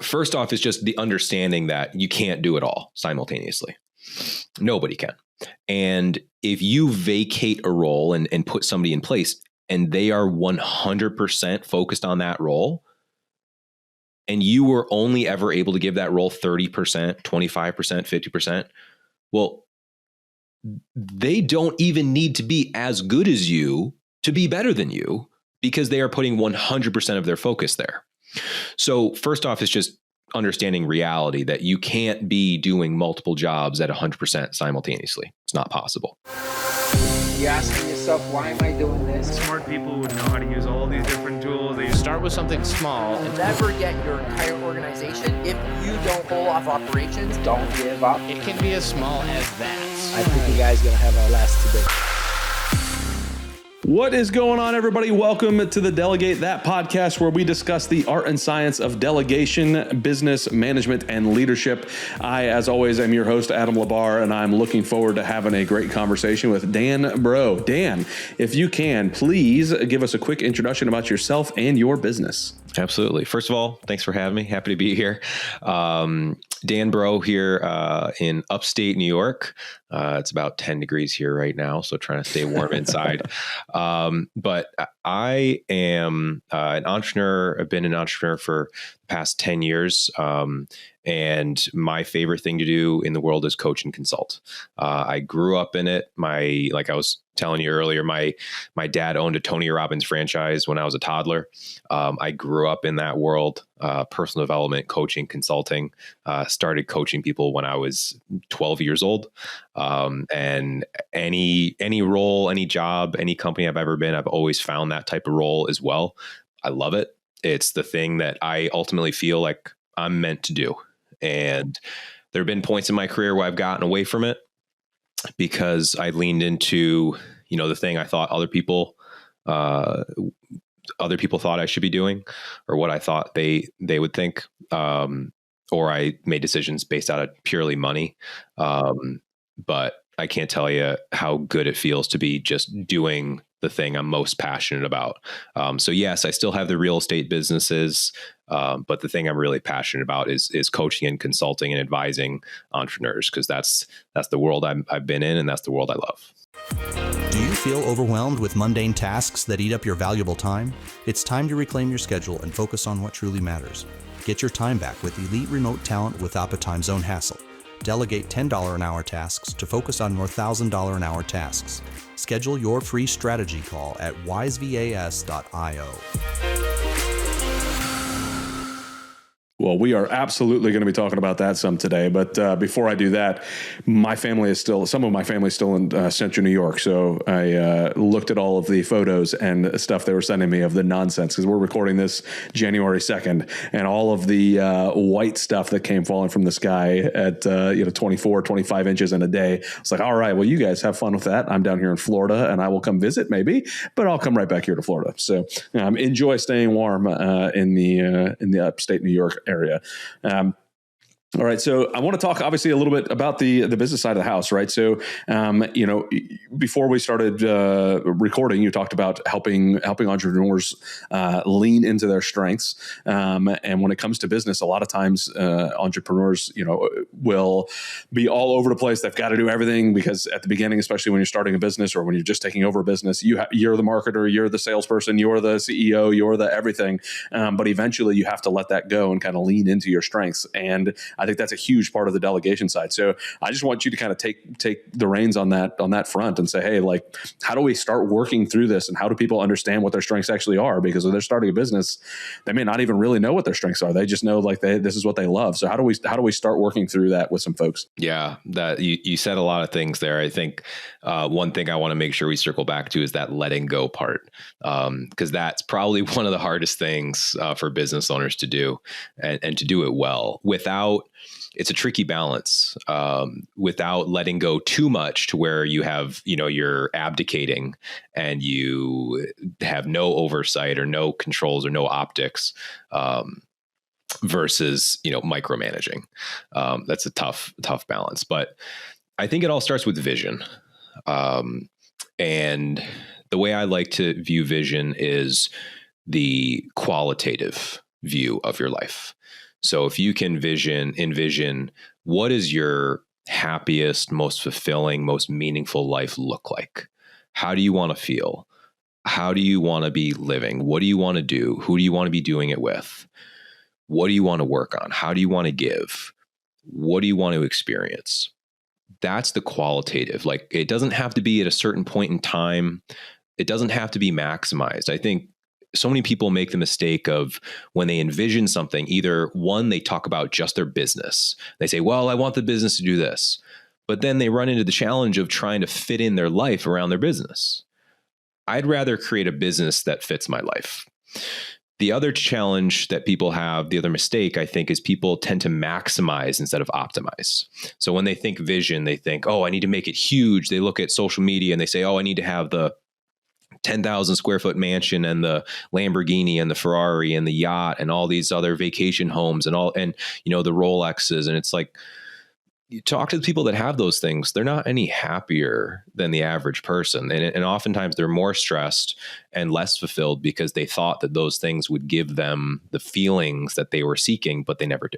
first off, it's just the understanding that you can't do it all simultaneously. Nobody can. And if you vacate a role and put somebody in place and they are 100% focused on that role, and you were only ever able to give that role 30%, 25%, 50%, well, they don't even need to be as good as you to be better than you because they are putting 100% of their focus there. So first off, it's just understanding reality that you can't be doing multiple jobs at 100% simultaneously. It's not possible. You're asking yourself, why am I doing this? Smart people would know how to use all these different tools. They start with something small. You'll never get your entire organization if you don't pull off operations. Don't give up. It can be as small as that. I think you guys are going to have our last today. What is going on, everybody? Welcome to the Delegate That podcast, where we discuss the art and science of delegation, business management, and leadership. I, as always, am your host, 𝗟𝗶𝘀𝗃𝗀, and I'm looking forward to having a great conversation with Dan Bro. Dan, if you can, please give us a quick introduction about yourself and your business. Absolutely. First of all, thanks for having me. Happy to be here. Dan Bro here in upstate New York. It's about 10 degrees here right now, so trying to stay warm inside. But I am an entrepreneur. I've been an entrepreneur for the past 10 years. And my favorite thing to do in the world is coach and consult. I grew up in it. Like I was telling you earlier, my dad owned a Tony Robbins franchise when I was a toddler. I grew up in that world, personal development, coaching, consulting, started coaching people when I was 12 years old. And any role, any job, any company I've ever been, I've always found that type of role as well. I love it. It's the thing that I ultimately feel like I'm meant to do. And there have been points in my career where I've gotten away from it because I leaned into, the thing I thought other people thought I should be doing, or what I thought they would think. Or I made decisions based out of purely money. But I can't tell you how good it feels to be just doing the thing I'm most passionate about. So yes, I still have the real estate businesses, but the thing I'm really passionate about is coaching and consulting and advising entrepreneurs, because that's the world I've been in, and that's the world I love. Do you feel overwhelmed with mundane tasks that eat up your valuable time? It's time to reclaim your schedule and focus on what truly matters. Get your time back with elite remote talent without the time zone hassle. Delegate $10 an hour tasks to focus on your $1,000 an hour tasks. Schedule your free strategy call at �57.io. Well, we are absolutely going to be talking about that some today. But before I do that, some of my family is still in Central New York. So I looked at all of the photos and stuff they were sending me of the nonsense, because we're recording this January 2nd, and all of the white stuff that came falling from the sky at 24, 25 inches in a day. It's like, all right, well, you guys have fun with that. I'm down here in Florida, and I will come visit maybe, but I'll come right back here to Florida. So enjoy staying warm in the upstate New York area. All right. So I want to talk obviously a little bit about the business side of the house, right? So, before we started recording, you talked about helping entrepreneurs lean into their strengths. And when it comes to business, a lot of times entrepreneurs, will be all over the place. They've got to do everything because at the beginning, especially when you're starting a business or when you're just taking over a business, you're the marketer, you're the salesperson, you're the CEO, you're the everything. But eventually you have to let that go and kind of lean into your strengths. And I think that's a huge part of the delegation side. So I just want you to kind of take the reins on that front and say, hey, like, how do we start working through this, and how do people understand what their strengths actually are? Because if they're starting a business, they may not even really know what their strengths are. They just know this is what they love. So how do we start working through that with some folks? Yeah, that you said a lot of things there. I think one thing I want to make sure we circle back to is that letting go part, because that's probably one of the hardest things for business owners to do, and to do it well without. It's a tricky balance without letting go too much to where you have, you're abdicating and you have no oversight or no controls or no optics versus, micromanaging. That's a tough balance. But I think it all starts with vision. And the way I like to view vision is the qualitative view of your life. So if you can envision what is your happiest, most fulfilling, most meaningful life look like? How do you want to feel? How do you want to be living? What do you want to do? Who do you want to be doing it with? What do you want to work on? How do you want to give? What do you want to experience? That's the qualitative. Like, it doesn't have to be at a certain point in time. It doesn't have to be maximized. I think so many people make the mistake of, when they envision something, either one, they talk about just their business. They say, well, I want the business to do this. But then they run into the challenge of trying to fit in their life around their business. I'd rather create a business that fits my life. The other challenge that people have, the other mistake, I think, is people tend to maximize instead of optimize. So when they think vision, they think, oh, I need to make it huge. They look at social media and they say, oh, I need to have the 10,000 square foot mansion and the Lamborghini and the Ferrari and the yacht and all these other vacation homes and the Rolexes. And it's like, you talk to the people that have those things, they're not any happier than the average person. And oftentimes they're more stressed and less fulfilled because they thought that those things would give them the feelings that they were seeking, but they never do.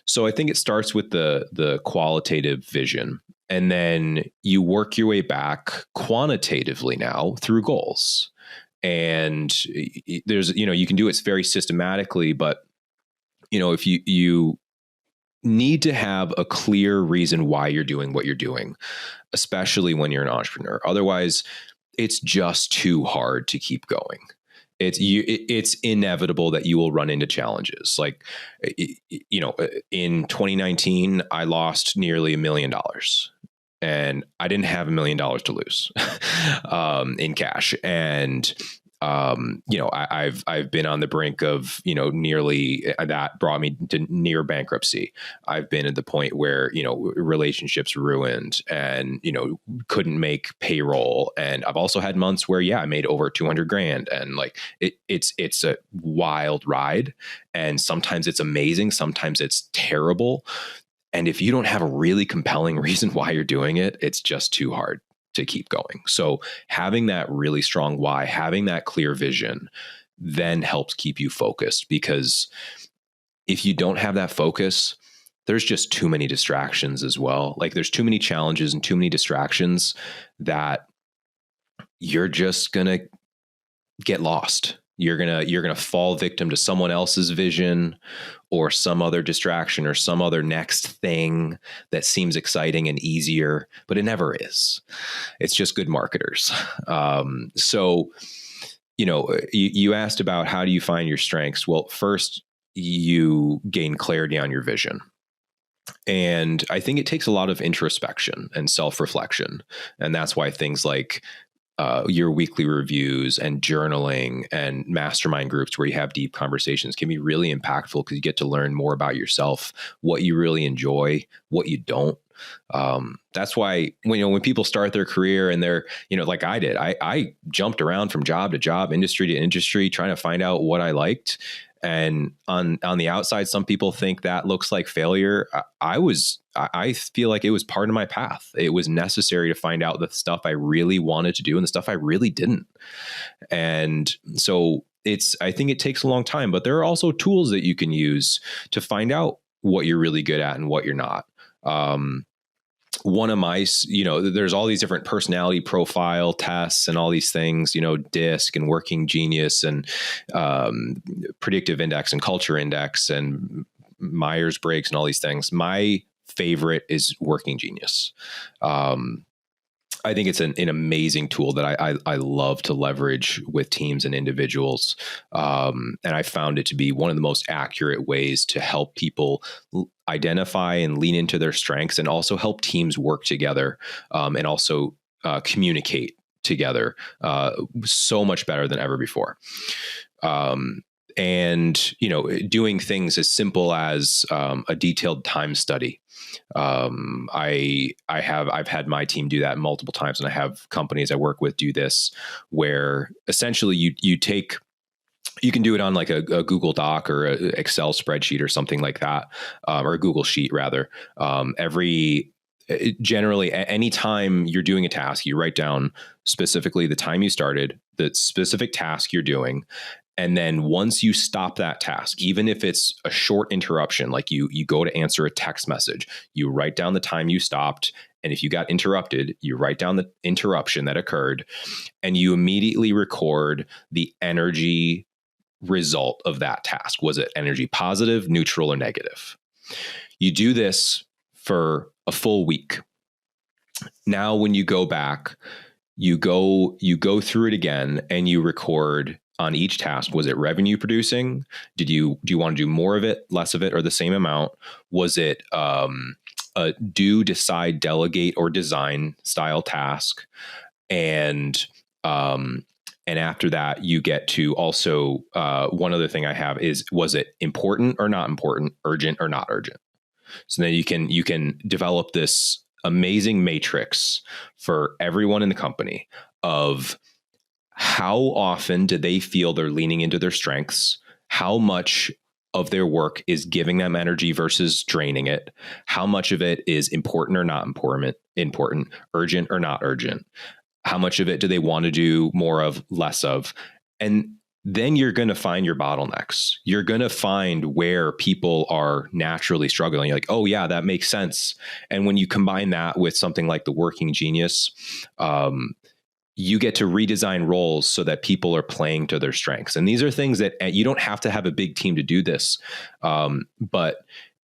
So I think it starts with the qualitative vision, and then you work your way back quantitatively now through goals. And there's, you can do it very systematically, but if you need to have a clear reason why you're doing what you're doing, especially when you're an entrepreneur. Otherwise, it's just too hard to keep going. It's inevitable that you will run into challenges. Like, in 2019, I lost nearly $1 million. And I didn't have $1 million to lose in cash. And I've been on the brink of, nearly, that brought me to near bankruptcy. I've been at the point where, relationships ruined and, couldn't make payroll. And I've also had months where, I made over 200 grand, and like, it's a wild ride. And sometimes it's amazing. Sometimes it's terrible. And if you don't have a really compelling reason why you're doing it, it's just too hard to keep going. So having that really strong why, having that clear vision, then helps keep you focused. Because if you don't have that focus, there's just too many distractions as well. Like, there's too many challenges and too many distractions that you're just going to get lost. You're going to fall victim to someone else's vision or some other distraction or some other next thing that seems exciting and easier, but it never is. It's just good marketers. So, you asked about how do you find your strengths? Well, first, you gain clarity on your vision. And I think it takes a lot of introspection and self-reflection. And that's why things like your weekly reviews and journaling and mastermind groups where you have deep conversations can be really impactful, because you get to learn more about yourself, what you really enjoy, what you don't. That's why when people start their career and they're, like I did, I jumped around from job to job, industry to industry, trying to find out what I liked. And on the outside, some people think that looks like failure. I feel like it was part of my path. It was necessary to find out the stuff I really wanted to do and the stuff I really didn't. And so I think it takes a long time, but there are also tools that you can use to find out what you're really good at and what you're not. One of my, there's all these different personality profile tests and all these things, DISC and Working Genius and predictive index and culture index and Myers-Briggs and all these things. My favorite is Working Genius. I think it's an amazing tool that I love to leverage with teams and individuals. And I found it to be one of the most accurate ways to help people identify and lean into their strengths, and also help teams work together, and also communicate together so much better than ever before. And, doing things as simple as a detailed time study. I've had my team do that multiple times, and I have companies I work with do this, where essentially you can do it on like a Google Doc or an Excel spreadsheet or something like that, or a Google Sheet rather. Generally, anytime you're doing a task, you write down specifically the time you started, the specific task you're doing, And then once you stop that task, even if it's a short interruption, like you go to answer a text message, you write down the time you stopped. And if you got interrupted, you write down the interruption that occurred, and you immediately record the energy result of that task. Was it energy positive, neutral, or negative? You do this for a full week. Now, when you go back, you go through it again and you record on each task. Was it revenue producing? Do you want to do more of it, less of it, or the same amount? Was it a do, decide, delegate, or design style task? And after that, you get to also one other thing I have is, was it important or not important, urgent or not urgent? So then you can develop this amazing matrix for everyone in the company of how often do they feel they're leaning into their strengths, how much of their work is giving them energy versus draining it, how much of it is important or not important, urgent or not urgent, how much of it do they want to do more of, less of. And then you're going to find your bottlenecks. You're going to find where people are naturally struggling. You're like, oh yeah, that makes sense. And when you combine that with something like the Working Genius, you get to redesign roles so that people are playing to their strengths. And these are things that you don't have to have a big team to do this. But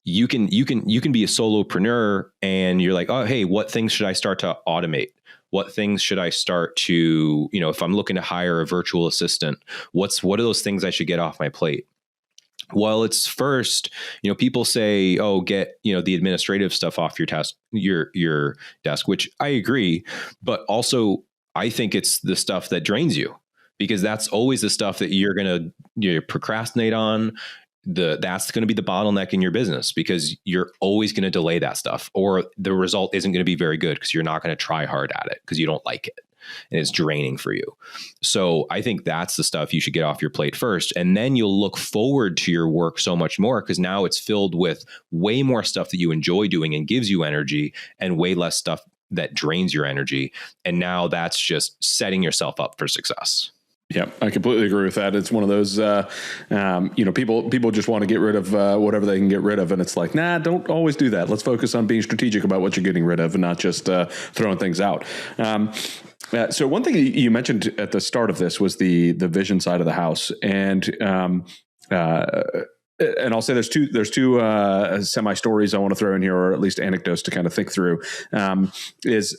you can be a solopreneur and you're like, oh, hey, what things should I start to automate? What things should I start to, if I'm looking to hire a virtual assistant, what are those things I should get off my plate? Well, it's first, people say, oh, get, the administrative stuff off your desk, which I agree, but also I think it's the stuff that drains you, because that's always the stuff that you're going to procrastinate on. That's going to be the bottleneck in your business, because you're always going to delay that stuff, or the result isn't going to be very good because you're not going to try hard at it because you don't like it and it's draining for you. So I think that's the stuff you should get off your plate first. And then you'll look forward to your work so much more, because now it's filled with way more stuff that you enjoy doing and gives you energy, and way less stuff that drains your energy. And now that's just setting yourself up for success. Yeah, I completely agree with that. It's one of those, people just want to get rid of whatever they can get rid of. And it's like, nah, don't always do that. Let's focus on being strategic about what you're getting rid of and not just throwing things out. So one thing you mentioned at the start of this was the vision side of the house. And I'll say there's two semi stories I want to throw in here, or at least anecdotes to kind of think through. I don't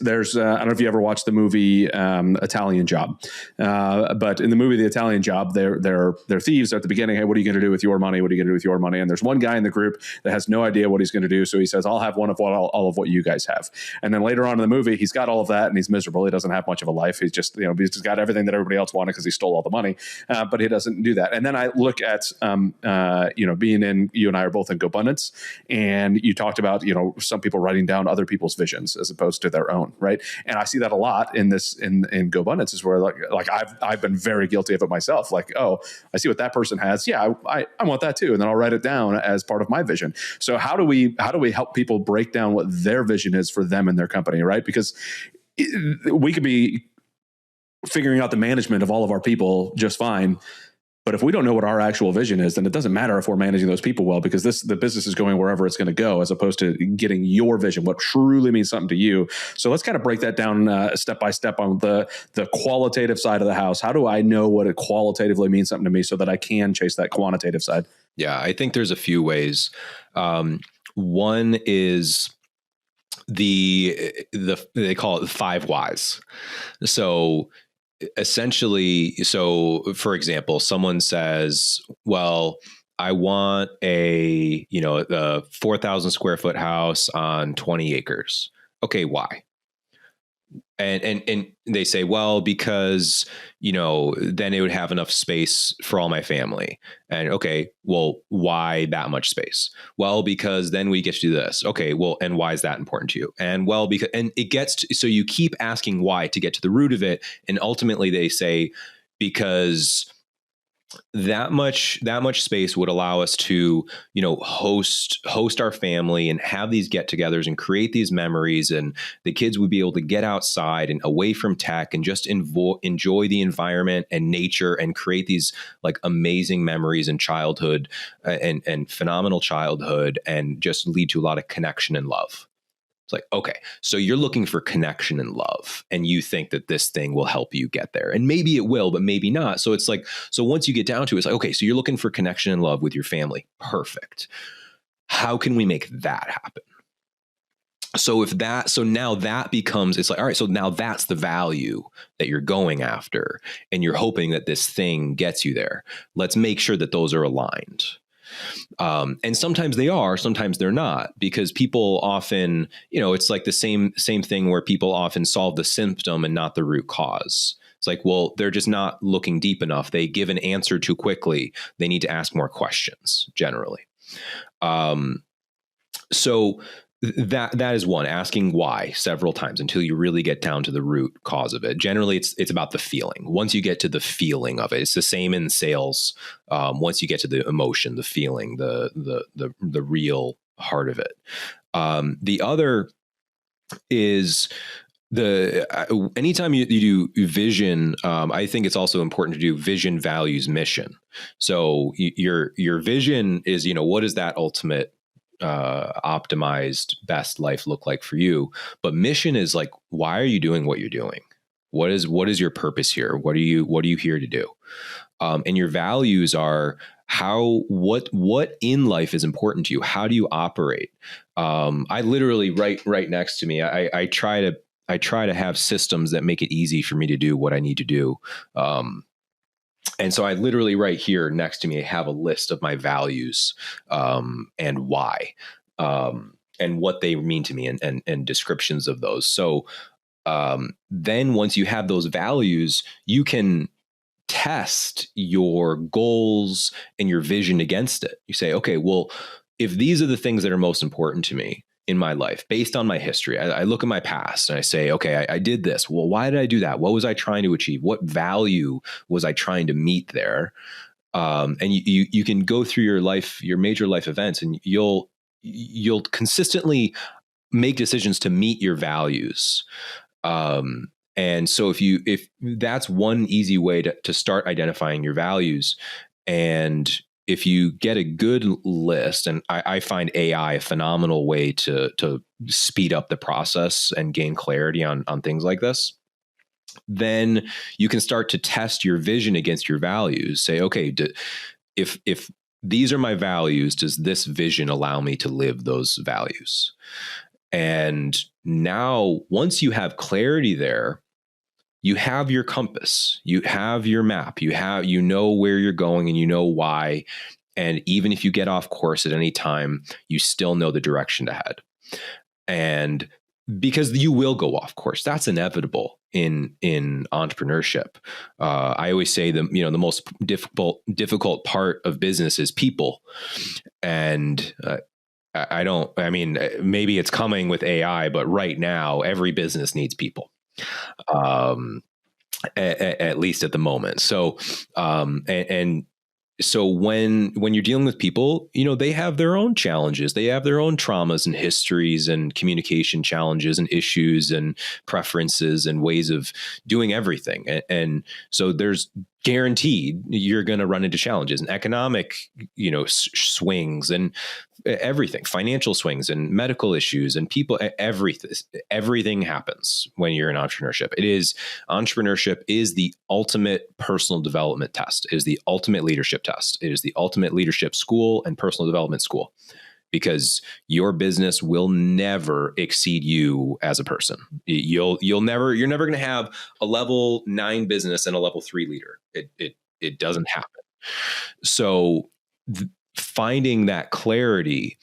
know if you ever watched the movie Italian Job, but in the movie The Italian Job, they're thieves at the beginning. Hey, what are you going to do with your money? What are you going to do with your money? And there's one guy in the group that has no idea what he's going to do, so he says, "I'll have all of what you guys have." And then later on in the movie, he's got all of that and he's miserable. He doesn't have much of a life. He's just he's just got everything that everybody else wanted because he stole all the money, but he doesn't do that. And then I look at being in, you and I are both in GoBundance, and you talked about, some people writing down other people's visions as opposed to their own, right? And I see that a lot in GoBundance, is where like I've been very guilty of it myself. Like, oh, I see what that person has. Yeah, I want that too. And then I'll write it down as part of my vision. So how do we help people break down what their vision is for them and their company, right? Because we could be figuring out the management of all of our people just fine, but if we don't know what our actual vision is, then it doesn't matter if we're managing those people well, because the business is going wherever it's going to go, as opposed to getting your vision, what truly means something to you. So let's kind of break that down step by step on the qualitative side of the house. How do I know what it qualitatively means something to me so that I can chase that quantitative side? Yeah, I think there's a few ways. One is they call it the 5 whys. So essentially, for example, someone says, well, I want a 4,000 square foot house on 20 acres. Okay, why? And they say, well, because, then it would have enough space for all my family. And okay, well, why that much space? Well, because then we get to do this. Okay, well, and why is that important to you? And well, because, and it gets to, so you keep asking why to get to the root of it. And ultimately they say, because that much space would allow us to, host our family and have these get-togethers and create these memories, and the kids would be able to get outside and away from tech and just enjoy the environment and nature and create these like amazing memories in childhood and phenomenal childhood, and just lead to a lot of connection and love. It's like, okay, so you're looking for connection and love, and you think that this thing will help you get there. And maybe it will, but maybe not. So it's like, so once you get down to it, it's like, okay, so you're looking for connection and love with your family. Perfect. How can we make that happen? So now that becomes, it's like, all right, so now that's the value that you're going after, and you're hoping that this thing gets you there. Let's make sure that those are aligned. And sometimes they are, sometimes they're not, because people often, it's like the same thing where people often solve the symptom and not the root cause. It's like, well, they're just not looking deep enough. They give an answer too quickly. They need to ask more questions generally. So that is one, asking why several times until you really get down to the root cause of it. Generally, it's about the feeling. Once you get to the feeling of it, it's the same in sales. Once you get to the emotion, the feeling, the real heart of it. The other is anytime you do vision, I think it's also important to do vision, values, mission. So your vision is, what is that ultimate optimized best life look like for you? But mission is like, why are you doing what you're doing? What is your purpose here? What are you here to do? And your values are what in life is important to you? How do you operate? I literally right next to me, I try to have systems that make it easy for me to do what I need to do. And so I literally right here next to me, I have a list of my values, and why, and what they mean to me, and descriptions of those. So then once you have those values, you can test your goals and your vision against it. You say, okay, well, if these are the things that are most important to me in my life, based on my history, I look at my past and I say, okay, I did this. Well, why did I do that? What was I trying to achieve? What value was I trying to meet there? And you can go through your life, your major life events, and you'll consistently make decisions to meet your values. And so if that's one easy way to start identifying your values. And if you get a good list, and I find AI a phenomenal way to speed up the process and gain clarity on things like this, then you can start to test your vision against your values. Say, okay, if these are my values, does this vision allow me to live those values? And now, once you have clarity there, you have your compass, you have your map, you know where you're going, and you know why. And even if you get off course at any time, you still know the direction to head. And because you will go off course, that's inevitable in entrepreneurship. I always say the most difficult part of business is people. And maybe it's coming with AI, but right now every business needs people. At least at the moment. So, so when you're dealing with people, they have their own challenges. They have their own traumas and histories and communication challenges and issues and preferences and ways of doing everything. And so there's guaranteed you're going to run into challenges and economic, swings and everything, financial swings and medical issues and people, everything happens when you're in entrepreneurship. Entrepreneurship is the ultimate personal development test. It is the ultimate leadership test. It is the ultimate leadership school and personal development school, because your business will never exceed you as a person. You're never going to have a level 9 business and a level 3 leader. It doesn't happen. So finding that clarity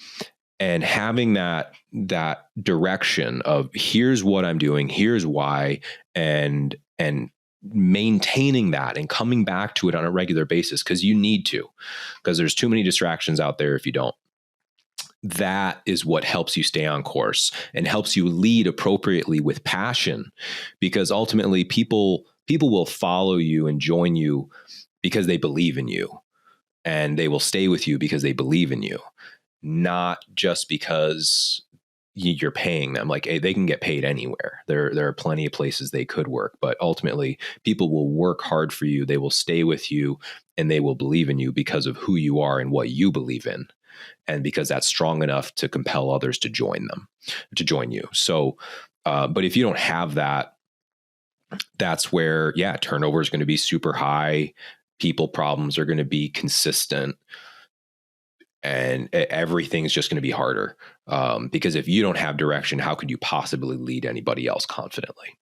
and having that direction of here's what I'm doing, here's why, and maintaining that and coming back to it on a regular basis, because you need to, because there's too many distractions out there if you don't. That is what helps you stay on course and helps you lead appropriately with passion, because ultimately people will follow you and join you because they believe in you, and they will stay with you because they believe in you, not just because you're paying them. Like, hey, they can get paid anywhere. There are plenty of places they could work, but ultimately people will work hard for you. They will stay with you, and they will believe in you because of who you are and what you believe in. And because that's strong enough to compel others to join you. So, but if you don't have that, that's where, turnover is going to be super high. People problems are going to be consistent, and everything's just going to be harder. Because if you don't have direction, how could you possibly lead anybody else confidently?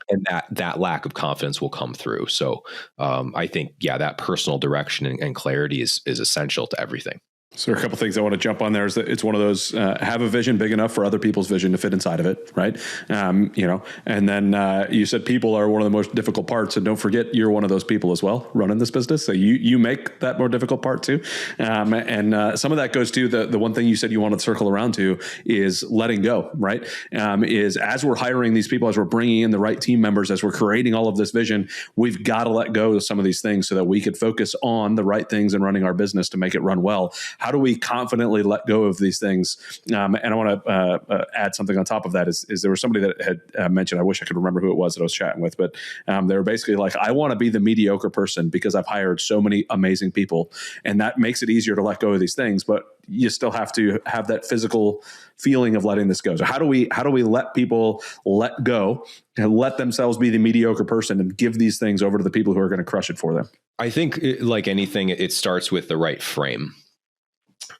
And that lack of confidence will come through. So I think, that personal direction and clarity is essential to everything. So there are a couple of things I want to jump on there. Is that it's one of those, have a vision big enough for other people's vision to fit inside of it, right? And then you said people are one of the most difficult parts, and don't forget you're one of those people as well running this business. So you make that more difficult part too. And some of that goes to the one thing you said you wanted to circle around to is letting go, right? Is as we're hiring these people, as we're bringing in the right team members, as we're creating all of this vision, we've got to let go of some of these things so that we could focus on the right things and running our business to make it run well. How do we confidently let go of these things? And I want to add something on top of that. Is there was somebody that had mentioned, I wish I could remember who it was that I was chatting with, but they were basically like, I want to be the mediocre person because I've hired so many amazing people, and that makes it easier to let go of these things. But you still have to have that physical feeling of letting this go. So how do we let people let go and let themselves be the mediocre person and give these things over to the people who are going to crush it for them? I think, like anything, it starts with the right frame.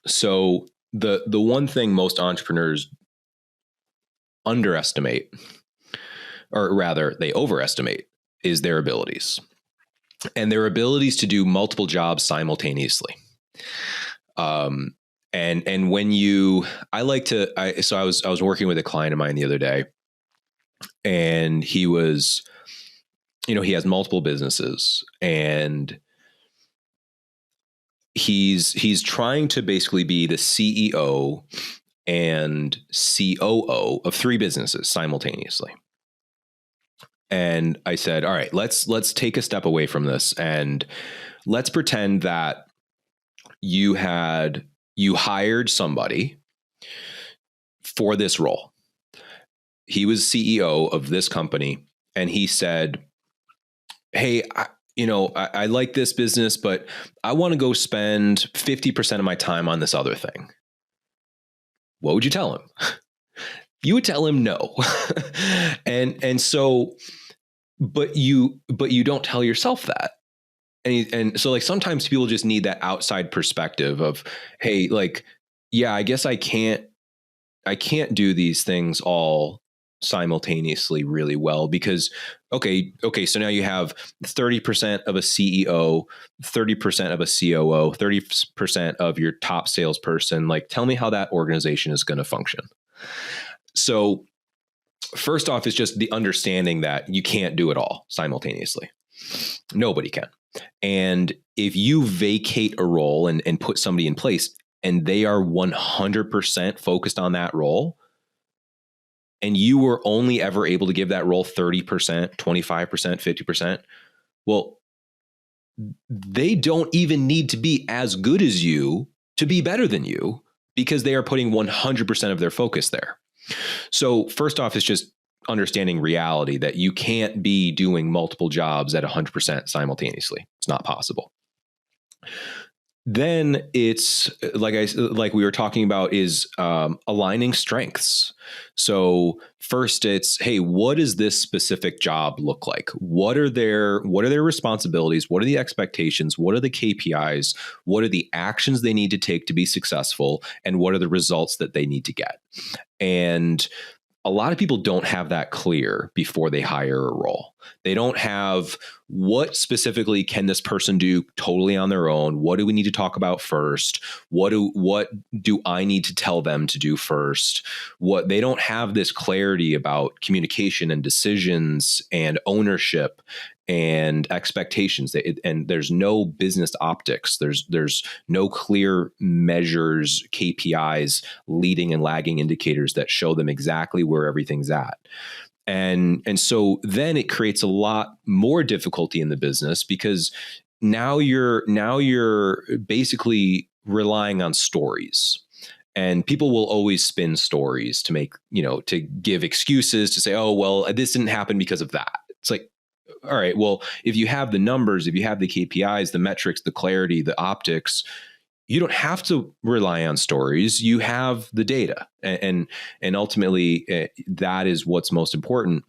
So the one thing most entrepreneurs underestimate, or rather they overestimate, is their abilities, and their abilities to do multiple jobs simultaneously. And when I was working with a client of mine the other day, and he was, he has multiple businesses, and he's trying to basically be the CEO and COO of 3 businesses simultaneously. And I said, all right, let's take a step away from this, and let's pretend that you hired somebody for this role. He was CEO of this company, and he said, hey, I like this business, but I want to go spend 50% of my time on this other thing. What would you tell him? You would tell him no. and so, but you don't tell yourself that. And so, like, sometimes people just need that outside perspective of, hey, like, I guess I can't do these things all simultaneously really well, because okay, so now you have 30% of a CEO, 30% of a COO, 30% of your top salesperson. Like, tell me how that organization is going to function. So first off, it's just the understanding that you can't do it all simultaneously. Nobody can. And if you vacate a role and put somebody in place, and they are 100% focused on that role, and you were only ever able to give that role 30%, 25%, 50%, well, they don't even need to be as good as you to be better than you, because they are putting 100% of their focus there. So first off, it's just understanding reality that you can't be doing multiple jobs at 100% simultaneously. It's not possible. Then it's like we were talking about, is aligning strengths. So first it's, hey, what does this specific job look like? What are their responsibilities? What are the expectations? What are the KPIs? What are the actions they need to take to be successful? And what are the results that they need to get? And a lot of people don't have that clear before they hire a role. They don't have, what specifically can this person do totally on their own? What do we need to talk about first? What do I need to tell them to do first? They don't have this clarity about communication and decisions and ownership and expectations. And there's no business optics. There's no clear measures, KPIs, leading and lagging indicators that show them exactly where everything's at. And so then it creates a lot more difficulty in the business, because now you're basically relying on stories. And people will always spin stories to make, to give excuses, to say, oh, well, this didn't happen because of that. It's like, all right, well, if you have the numbers, if you have the KPIs, the metrics, the clarity, the optics, you don't have to rely on stories. You have the data. And ultimately, that is what's most important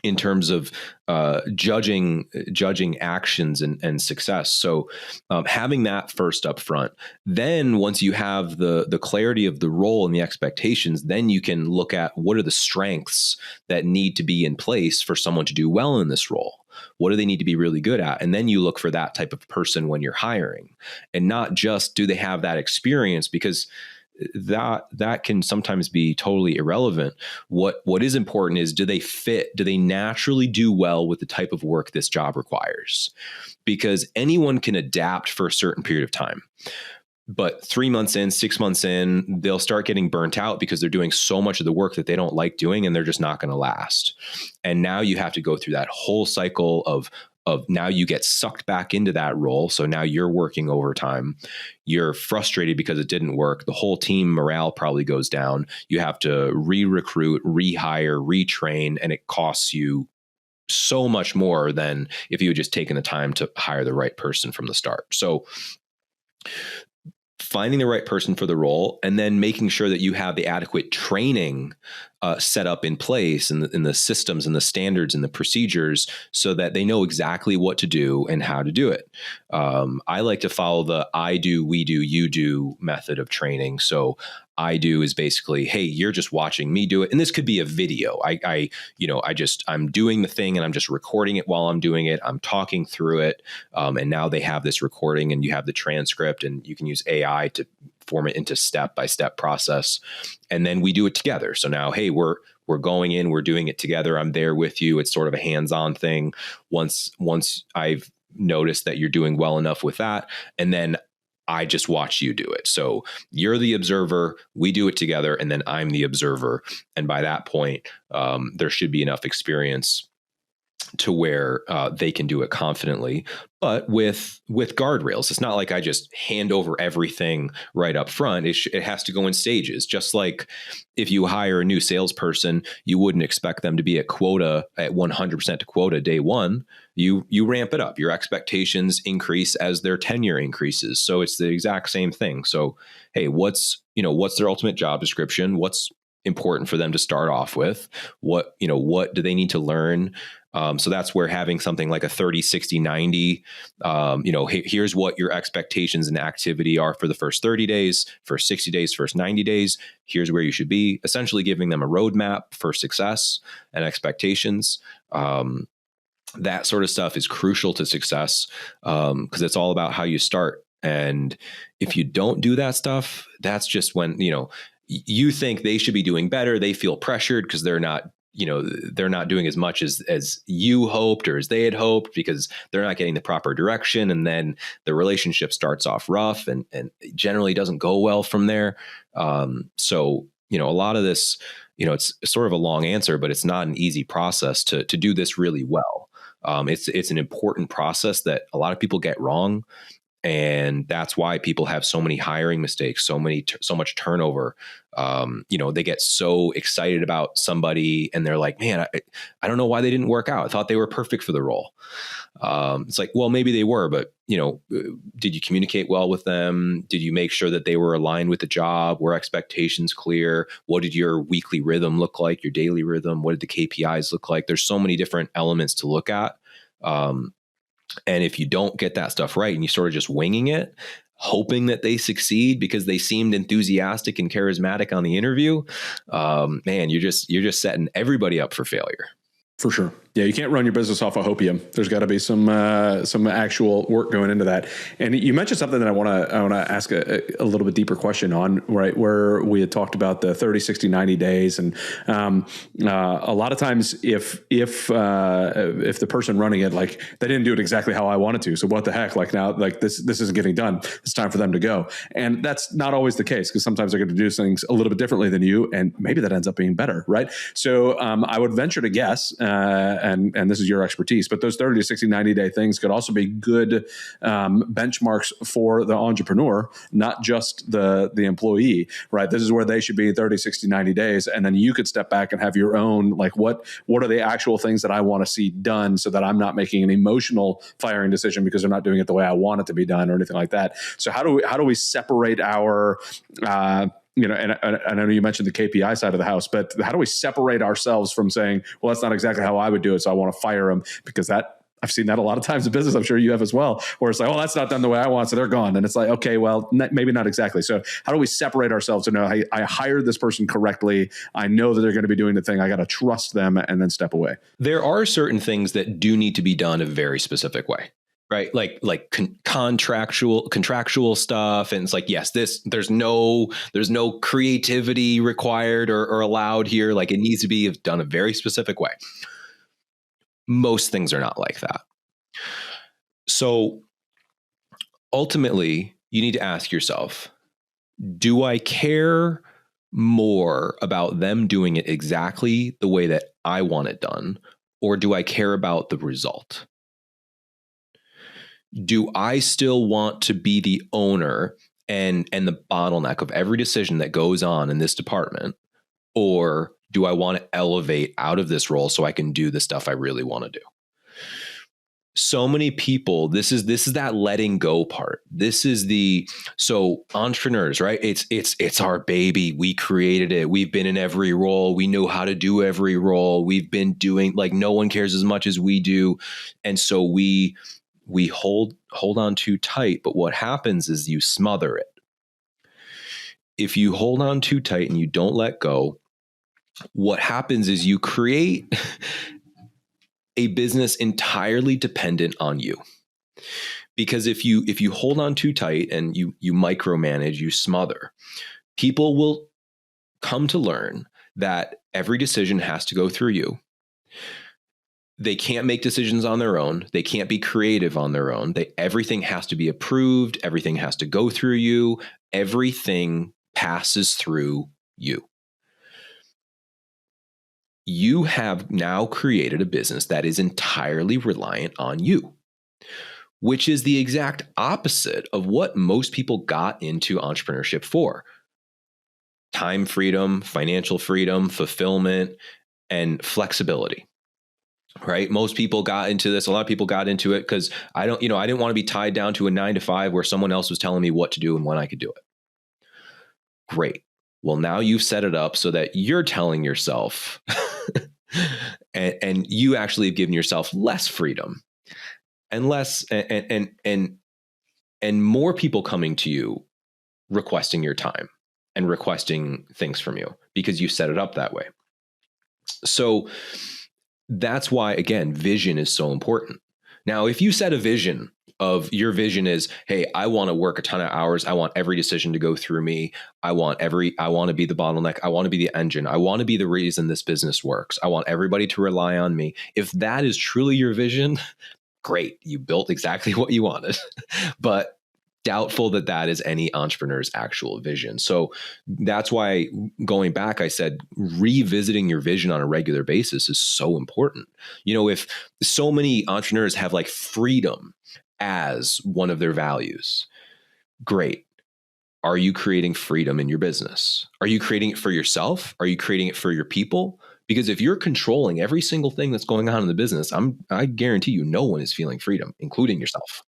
in terms of judging actions and success. So having that first up front, then once you have the clarity of the role and the expectations, then you can look at what are the strengths that need to be in place for someone to do well in this role. What do they need to be really good at? And then you look for that type of person when you're hiring, and not just do they have that experience, because that can sometimes be totally irrelevant. What is important is, do they fit? Do they naturally do well with the type of work this job requires? Because anyone can adapt for a certain period of time. But 3 months in, 6 months in, they'll start getting burnt out because they're doing so much of the work that they don't like doing, and they're just not going to last. And now you have to go through that whole cycle of now you get sucked back into that role. So now you're working overtime. You're frustrated because it didn't work. The whole team morale probably goes down. You have to re-recruit, rehire, retrain, and it costs you so much more than if you had just taken the time to hire the right person from the start. So finding the right person for the role, and then making sure that you have the adequate training set up in place, and in the systems and the standards and the procedures, so that they know exactly what to do and how to do it. I like to follow the I do, we do, you do method of training. So I do is basically, hey, you're just watching me do it. And this could be a video. I'm doing the thing and I'm just recording it while I'm doing it. I'm talking through it. And now they have this recording, and you have the transcript, and you can use AI to form it into step-by-step process. And then we do it together. So now, hey, we're going in, we're doing it together. I'm there with you. It's sort of a hands-on thing. Once I've noticed that you're doing well enough with that, and then I just watch you do it. So you're the observer, we do it together, and then I'm the observer. And by that point, there should be enough experience to where they can do it confidently, but with guardrails. It's not like I just hand over everything right up front. It has to go in stages. Just like if you hire a new salesperson, you wouldn't expect them to be at quota, at 100% to quota day one. You ramp it up. Your expectations increase as their tenure increases. So it's the exact same thing. So, hey, what's their ultimate job description? What's important for them to start off with? What do they need to learn? So that's where having something like a 30, 60, 90, here's what your expectations and activity are for the first 30 days, first 60 days, first 90 days. Here's where you should be, essentially giving them a roadmap for success and expectations. That sort of stuff is crucial to success, because it's all about how you start. And if you don't do that stuff, that's just when, you think they should be doing better. They feel pressured because they're not doing as much as you hoped or as they had hoped, because they're not getting the proper direction. And then the relationship starts off rough and generally doesn't go well from there. So, a lot of this, it's sort of a long answer, but it's not an easy process to do this really well. It's an important process that a lot of people get wrong. And that's why people have so many hiring mistakes, so much turnover. They get so excited about somebody and they're like, man, I don't know why they didn't work out. I thought they were perfect for the role. It's like, well, maybe they were, but did you communicate well with them? Did you make sure that they were aligned with the job? Were expectations clear? What did your weekly rhythm look like? Your daily rhythm? What did the KPIs look like? There's so many different elements to look at. And if you don't get that stuff right and you sort of just winging it, hoping that they succeed because they seemed enthusiastic and charismatic on the interview, man, you're just setting everybody up for failure. For sure. Yeah, you can't run your business off of hopium. There's got to be some actual work going into that. And you mentioned something that I want to ask a little bit deeper question on, right? Where we had talked about the 30, 60, 90 days, and a lot of times if the person running it, like, they didn't do it exactly how I wanted to, so what the heck? Like, now, like, this isn't getting done. It's time for them to go. And that's not always the case, because sometimes they're going to do things a little bit differently than you, and maybe that ends up being better, right? So I would venture to guess, and this is your expertise, but those 30 to 60, 90-day things could also be good benchmarks for the entrepreneur, not just the employee, right? This is where they should be 30, 60, 90 days. And then you could step back and have your own, like, what are the actual things that I want to see done so that I'm not making an emotional firing decision because they're not doing it the way I want it to be done or anything like that. So how do we separate our, and I know you mentioned the KPI side of the house, but how do we separate ourselves from saying, well, that's not exactly how I would do it, so I want to fire them? Because I've seen that a lot of times in business. I'm sure you have as well, where it's like, oh, that's not done the way I want, so they're gone. And it's like, okay, well, maybe not exactly. So how do we separate ourselves to know, hey, I hired this person correctly. I know that they're going to be doing the thing. I got to trust them and then step away. There are certain things that do need to be done a very specific way. Right. Like contractual stuff. And it's like, yes, there's no creativity required or allowed here. Like, it needs to be done a very specific way. Most things are not like that. So ultimately, you need to ask yourself, do I care more about them doing it exactly the way that I want it done? Or do I care about the result? Do I still want to be the owner and the bottleneck of every decision that goes on in this department? Or do I want to elevate out of this role so I can do the stuff I really want to do? So many people, this is that letting go part. So entrepreneurs, right? It's our baby. We created it. We've been in every role. We know how to do every role. We've been doing, like, no one cares as much as we do. And so we hold on too tight, but what happens is you smother it. If you hold on too tight and you don't let go, what happens is you create a business entirely dependent on you. Because if you hold on too tight and you micromanage, you smother, people will come to learn that every decision has to go through you. They can't make decisions on their own. They can't be creative on their own. Everything has to be approved. Everything has to go through you. Everything passes through you. You have now created a business that is entirely reliant on you, which is the exact opposite of what most people got into entrepreneurship for. Time freedom, financial freedom, fulfillment, and flexibility. Right? Most people got into this. A lot of people got into it because I didn't want to be tied down to a 9 to 5 where someone else was telling me what to do and when I could do it. Great. Well, now you've set it up so that you're telling yourself and you actually have given yourself less freedom and less and more people coming to you requesting your time and requesting things from you because you set it up that way. So that's why, again, vision is so important. Now, if you set a vision of your vision is, hey, I want to work a ton of hours. I want every decision to go through me. I want to be the bottleneck. I want to be the engine. I want to be the reason this business works. I want everybody to rely on me. If that is truly your vision, great. You built exactly what you wanted, but doubtful that is any entrepreneur's actual vision. So that's why, going back, I said revisiting your vision on a regular basis is so important. If so many entrepreneurs have like freedom as one of their values, great. Are you creating freedom in your business? Are you creating it for yourself? Are you creating it for your people? Because if you're controlling every single thing that's going on in the business, I guarantee you no one is feeling freedom, including yourself.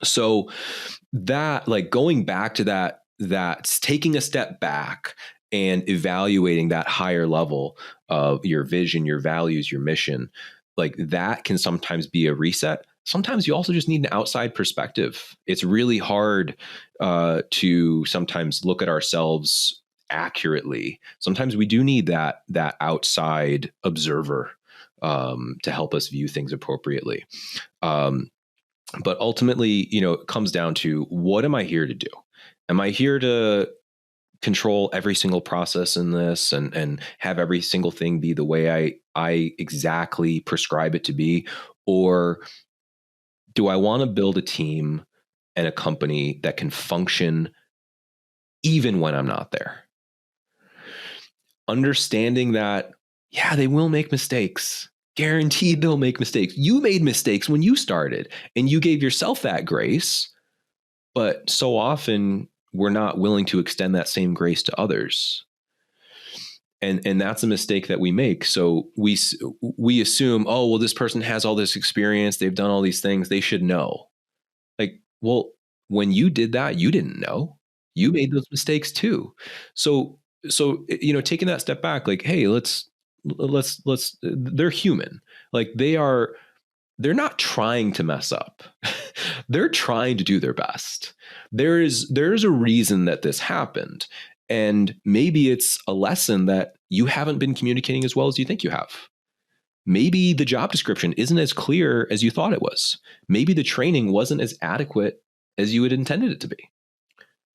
So that, like, going back to that's taking a step back and evaluating that higher level of your vision, your values, your mission, like that can sometimes be a reset. Sometimes you also just need an outside perspective. It's really hard to sometimes look at ourselves accurately. Sometimes we do need that outside observer to help us view things appropriately. But ultimately, it comes down to, what am I here to do? Am I here to control every single process in this and have every single thing be the way I exactly prescribe it to be? Or do I want to build a team and a company that can function even when I'm not there? Understanding that, yeah, they will make mistakes. Guaranteed they'll make mistakes. You made mistakes when you started and you gave yourself that grace. But so often we're not willing to extend that same grace to others. And that's a mistake that we make. So we assume, oh, well, this person has all this experience. They've done all these things. They should know. Like, well, when you did that, you didn't know. You made those mistakes too. So, taking that step back, like, hey, let's, they're human. Like they're not trying to mess up. They're trying to do their best. There's a reason that this happened. And maybe it's a lesson that you haven't been communicating as well as you think you have. Maybe the job description isn't as clear as you thought it was. Maybe the training wasn't as adequate as you had intended it to be.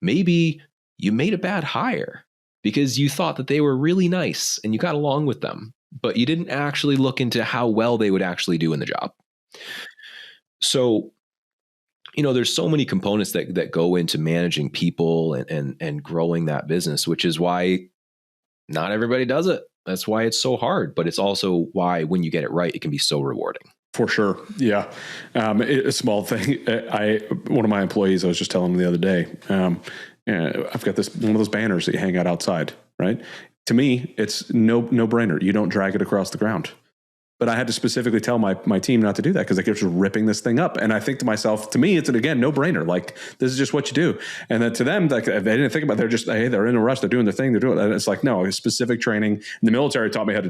Maybe you made a bad hire because you thought that they were really nice and you got along with them, but you didn't actually look into how well they would actually do in the job. So, there's so many components that go into managing people and growing that business, which is why not everybody does it. That's why it's so hard, but it's also why when you get it right, it can be so rewarding. For sure. Yeah. A small thing. One of my employees, I was just telling him the other day, I've got one of those banners that you hang out outside, right? To me, it's no brainer. You don't drag it across the ground. But I had to specifically tell my team not to do that because they kept just ripping this thing up. And I think to myself, to me, it's again, no brainer. Like, this is just what you do. And then to them, like, they didn't think about it. They're just, hey, they're in a rush. They're doing their thing. They're doing it. And it's like, no, specific training. And the military taught me to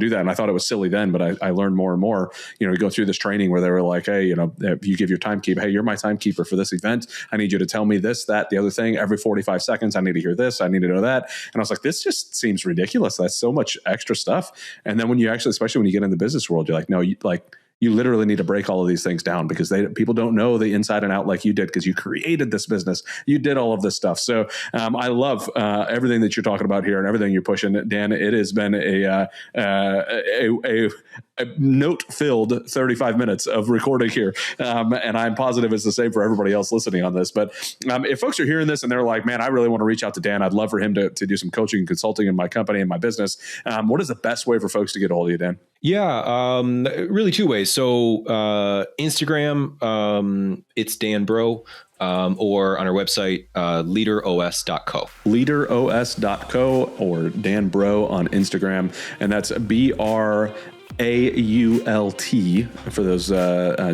do that. And I thought it was silly then, but I learned more and more, you go through this training where they were like, hey, if you give your timekeeper, hey, you're my timekeeper for this event. I need you to tell me this, that, the other thing. Every 45 seconds, I need to hear this. I need to know that. And I was like, this just seems ridiculous. That's so much extra stuff. And then when you actually, especially when you get in the business world, you're like, no, you literally need to break all of these things down because people don't know the inside and out like you did because you created this business. You did all of this stuff. So I love everything that you're talking about here and everything you're pushing, Dan. It has been a note-filled 35 minutes of recording here. And I'm positive it's the same for everybody else listening on this. But if folks are hearing this and they're like, man, I really want to reach out to Dan. I'd love for him to do some coaching and consulting in my company and my business. What is the best way for folks to get a hold of you, Dan? Yeah, really two ways. So Instagram, it's Dan Bro, or on our website, LeaderOS.co. LeaderOS.co or Dan Bro on Instagram. And that's BRAULT for those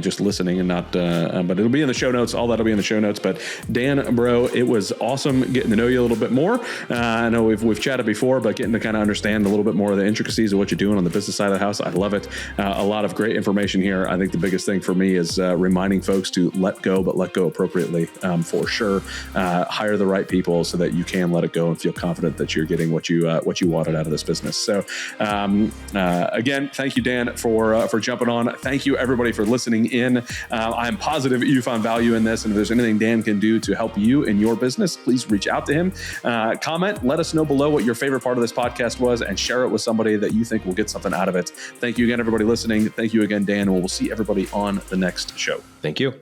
just listening and not, but it'll be in the show notes. All that'll be in the show notes. But Dan, bro, it was awesome getting to know you a little bit more. I know we've chatted before, but getting to kind of understand a little bit more of the intricacies of what you're doing on the business side of the house. I love it. A lot of great information here. I think the biggest thing for me is reminding folks to let go, but let go appropriately, for sure. Hire the right people so that you can let it go and feel confident that you're getting what you wanted out of this business. So again, thank you, Dan, for jumping on. Thank you, everybody, for listening in. I'm positive you found value in this, and if there's anything Dan can do to help you in your business, please reach out to him. Comment, let us know below what your favorite part of this podcast was, and share it with somebody that you think will get something out of it. Thank you again, everybody listening. Thank you again, Dan, and we'll see everybody on the next show. Thank you.